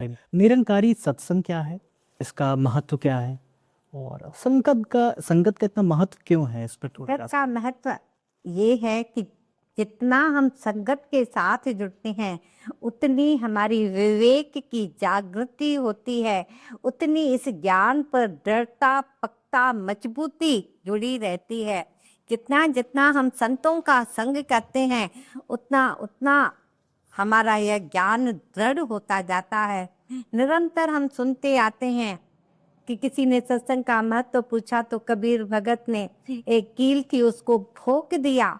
निरंकारी सत्संग क्या है? इसका महत्व क्या है? और संगत का इतना महत्व क्यों है? इस पर थोड़ा संगत का महत्व ये है कि जितना हम संगत के साथ जुड़ते हैं उतनी हमारी विवेक की जागृति होती है, उतनी इस ज्ञान पर दृढ़ता, पक्का, मजबूती जुड़ी रहती है। जितना जितना हम संतों का संग करते हैं उतना उतना हमारा यह ज्ञान दृढ़ होता जाता है। निरंतर हम सुनते आते हैं कि किसी ने सत्संग का महत्व पूछा तो कबीर भगत ने एक कील थी उसको ठोक दिया,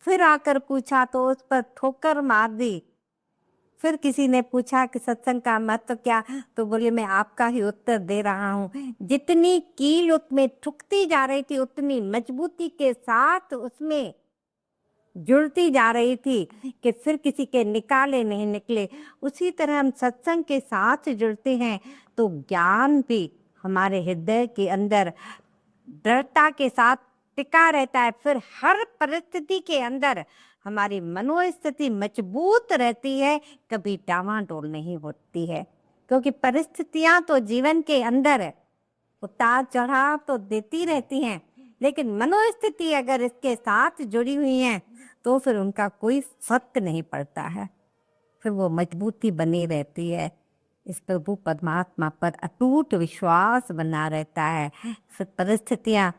फिर आकर पूछा तो उस पर ठोकर मार दी। फिर किसी ने पूछा कि सत्संग का महत्व क्या, तो बोले मैं आपका ही उत्तर दे रहा हूँ। जितनी कील उसमें ठुकती जा रही थी उतनी मजबूती के साथ उसमें जुड़ती जा रही थी कि फिर किसी के निकाले नहीं निकले। उसी तरह हम सत्संग के साथ जुड़ते हैं तो ज्ञान भी हमारे हृदय के अंदर दृढ़ता के साथ टिका रहता है। फिर हर परिस्थिति के अंदर हमारी मनोस्थिति मजबूत रहती है, कभी डावाडोल नहीं होती है। क्योंकि परिस्थितियां तो जीवन के अंदर उतार चढ़ाव तो देती रहती हैं, लेकिन मनोस्थिति अगर इसके साथ जुड़ी हुई है तो फिर उनका कोई फर्क नहीं पड़ता है, फिर वो मजबूती बनी रहती है। इस प्रभु परमात्मा पर अटूट विश्वास बना रहता है। फिर परिस्थितियां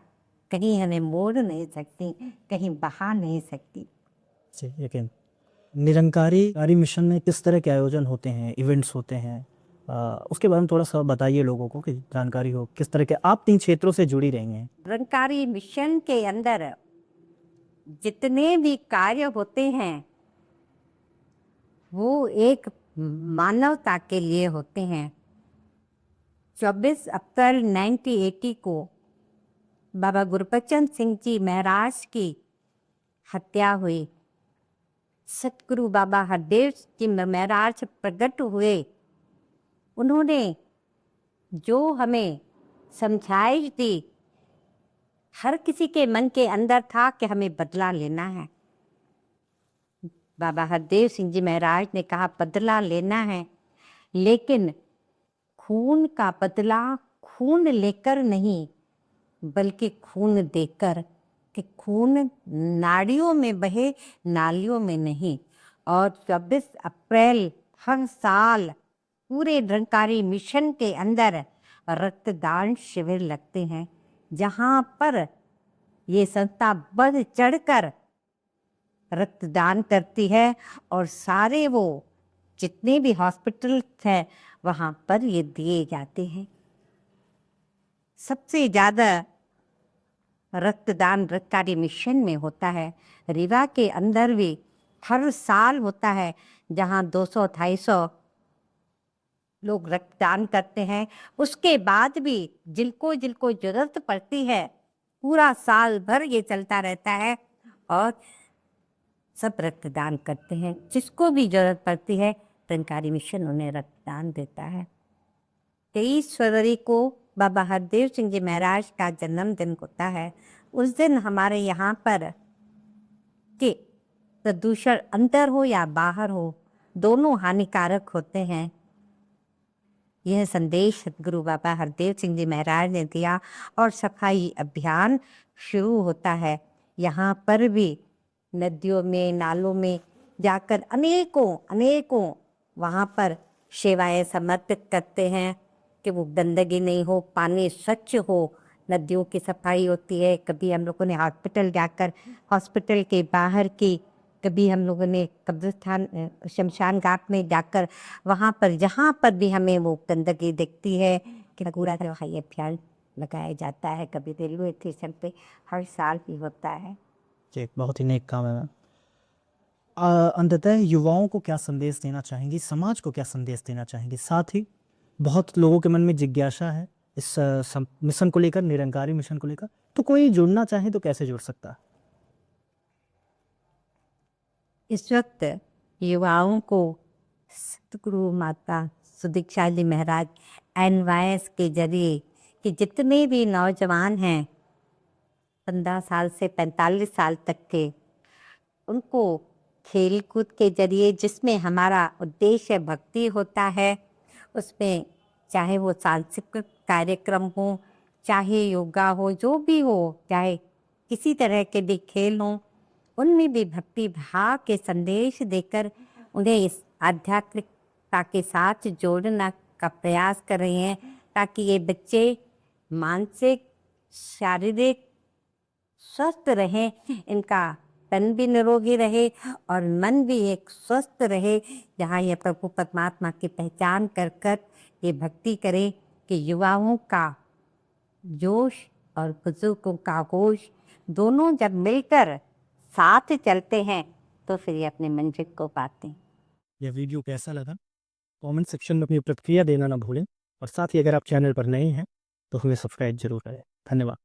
कहीं हमें मोड़ नहीं सकती, कहीं बहा नहीं सकती। जी, लेकिन निरंकारी मिशन में किस तरह के आयोजन होते हैं, इवेंट्स होते हैं? उसके बारे में थोड़ा सा बताइए लोगों को कि जानकारी हो। किस तरह के आप 3 क्षेत्रों से जुड़ी रही हैं? निरंकारी मिशन के अंदर जितने भी कार्य होते हैं वो एक मानवता के लिए होते हैं। 24 अप्रैल 1980 को बाबा गुरबचन सिंह जी महाराज की हत्या हुई। सतगुरु बाबा हरदेव जी महाराज प्रकट हुए। उन्होंने जो हमें समझाइश दी, हर किसी के मन के अंदर था कि हमें बदला लेना है। बाबा हरदेव सिंह जी महाराज ने कहा बदला लेना है, लेकिन खून का बदला खून लेकर नहीं बल्कि खून देकर, कि खून नाड़ियों में बहे, नालियों में नहीं। और 24 अप्रैल हर साल पूरे निरंकारी मिशन के अंदर रक्तदान शिविर लगते हैं, जहाँ पर ये संस्था बढ़ चढ़कर रक्तदान करती है और सारे वो जितने भी हॉस्पिटल हैं वहाँ पर ये दिए जाते हैं। सबसे ज़्यादा रक्तदान निरंकारी मिशन में होता है। रीवा के अंदर भी हर साल होता है, जहाँ 200-250 लोग रक्तदान करते हैं। उसके बाद भी जिनको जिनको जरूरत पड़ती है पूरा साल भर ये चलता रहता है और सब रक्तदान करते हैं। जिसको भी जरूरत पड़ती है निरंकारी मिशन उन्हें रक्तदान देता है। 23 फरवरी को बाबा हरदेव सिंह जी महाराज का जन्मदिन होता है। उस दिन हमारे यहाँ पर कि प्रदूषण अंदर हो या बाहर हो दोनों हानिकारक होते हैं, यह संदेश सतगुरु बाबा हरदेव सिंह जी महाराज ने दिया और सफाई अभियान शुरू होता है। यहाँ पर भी नदियों में, नालों में जाकर अनेकों वहाँ पर सेवाएं समर्पित करते हैं कि वो गंदगी नहीं हो, पानी स्वच्छ हो, नदियों की सफाई होती है। कभी हम लोगों ने हॉस्पिटल जाकर हॉस्पिटल के बाहर की, कभी हम लोगों ने कब्रिस्तान शमशान घाट में जाकर वहाँ पर जहाँ पर भी हमें वो गंदगी दिखती है कि कूड़ा सफाई अभियान लगाया जाता है। कभी रेलवे स्टेशन पे हर साल भी होता है। जी, बहुत ही नेक काम है मैम। अंततः युवाओं को क्या संदेश देना चाहेंगी, समाज को क्या संदेश देना चाहेंगी? साथ ही बहुत लोगों के मन में जिज्ञासा है इस मिशन को लेकर, निरंकारी मिशन को लेकर, तो कोई जुड़ना चाहे तो कैसे जुड़ सकता है? इस वक्त युवाओं को सतगुरु माता सुदीक्षा जी महाराज NYS के जरिए कि जितने भी नौजवान हैं 15 साल से 45 साल तक के, उनको खेल-कूद के ज़रिए जिसमें हमारा उद्देश्य भक्ति होता है, उसमें चाहे वो सांस्कृतिक कार्यक्रम हो, चाहे योगा हो, जो भी हो, चाहे किसी तरह के भी खेल हों, उनमें भी भक्ति भाव के संदेश देकर उन्हें इस आध्यात्मिकता के साथ जोड़ना का प्रयास कर रही हैं, ताकि ये बच्चे मानसिक, शारीरिक स्वस्थ रहें, इनका तन भी निरोगी रहे और मन भी एक स्वस्थ रहे, जहाँ ये प्रभु परमात्मा की पहचान कर कर ये भक्ति करें कि युवाओं का जोश और बुजुर्गों का होश दोनों जब मिलकर साथ चलते हैं तो फिर ये अपने मंजिल को पाते हैं। यह वीडियो कैसा लगा कमेंट सेक्शन में अपनी प्रतिक्रिया देना ना भूलें और साथ ही अगर आप चैनल पर नए हैं तो हमें सब्सक्राइब जरूर करें। धन्यवाद।